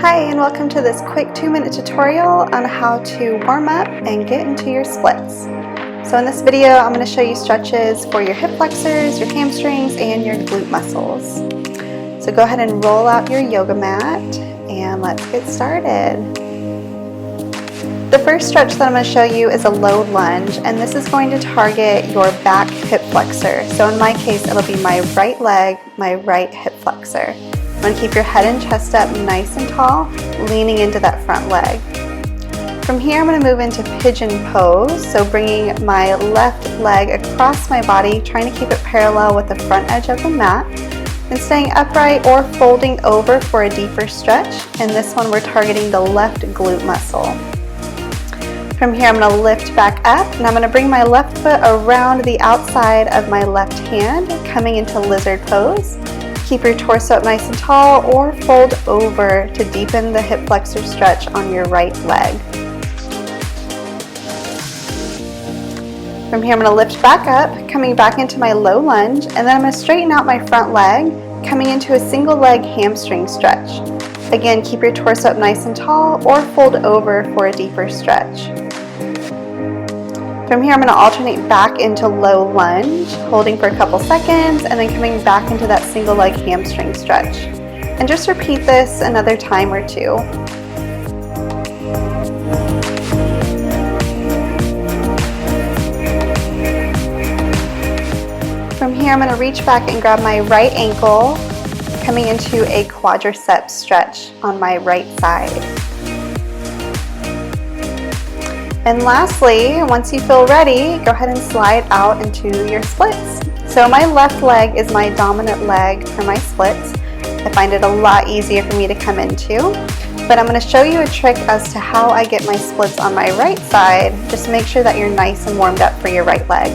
Hi, and welcome to this quick 2-minute tutorial on how to warm up and get into your splits. So in this video, I'm going to show you stretches for your hip flexors, your hamstrings, and your glute muscles. So go ahead and roll out your yoga mat, and let's get started. The first stretch that I'm going to show you is a low lunge, and this is going to target your back hip flexor. So in my case, it'll be my right leg, my right hip flexor. I'm going to keep your head and chest up nice and tall, leaning into that front leg. From here, I'm going to move into Pigeon Pose, so bringing my left leg across my body, trying to keep it parallel with the front edge of the mat, and staying upright or folding over for a deeper stretch. In this one, we're targeting the left glute muscle. From here, I'm going to lift back up, and I'm going to bring my left foot around the outside of my left hand, coming into lizard pose. Keep your torso up nice and tall, or fold over to deepen the hip flexor stretch on your right leg. From here, I'm going to lift back up, coming back into my low lunge, and then I'm going to straighten out my front leg, coming into a single leg hamstring stretch. Again, keep your torso up nice and tall, or fold over for a deeper stretch. From here, I'm going to alternate back into low lunge, holding for a couple seconds, and then coming back into that single leg hamstring stretch. And just repeat this another time or two. From here, I'm going to reach back and grab my right ankle, coming into a quadricep stretch on my right side. And lastly, once you feel ready, go ahead and slide out into your splits. So my left leg is my dominant leg for my splits. I find it a lot easier for me to come into, but I'm going to show you a trick as to how I get my splits on my right side. Just make sure that you're nice and warmed up for your right leg.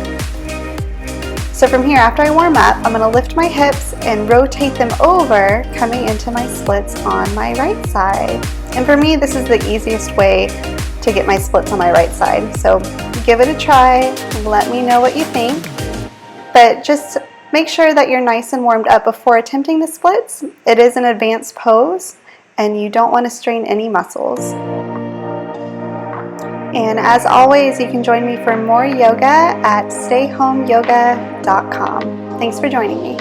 So from here, after I warm up, I'm going to lift my hips and rotate them over, coming into my splits on my right side. And for me, this is the easiest way to get my splits on my right side. So give it a try, let me know what you think. But just make sure that you're nice and warmed up before attempting the splits. It is an advanced pose, and you don't want to strain any muscles. And as always, you can join me for more yoga at stayhomeyoga.com. Thanks for joining me.